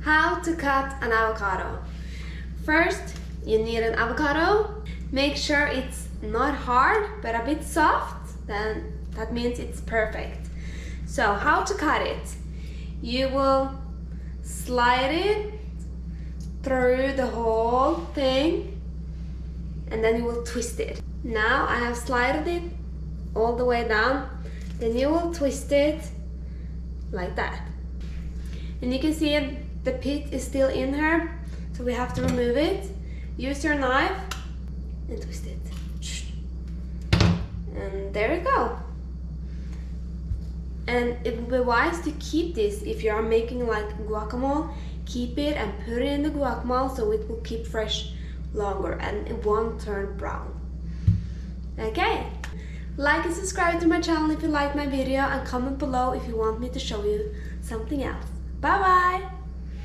How to cut an avocado. First, you need an avocado. Make sure it's not hard but a bit soft, then that means it's perfect. So how to cut it? You will slide it through the whole thing and then you will twist it. Now I have slided it all the way down, then you will twist it like that. And you can see the pit is still in her, so we have to remove it. Use your knife and twist it. And there you go. And it would be wise to keep this if you are making like guacamole. Keep it and put it in the guacamole so it will keep fresh longer and it won't turn brown. Okay, like and subscribe to my channel if you like my video, and comment below if you want me to show you something else. Bye bye!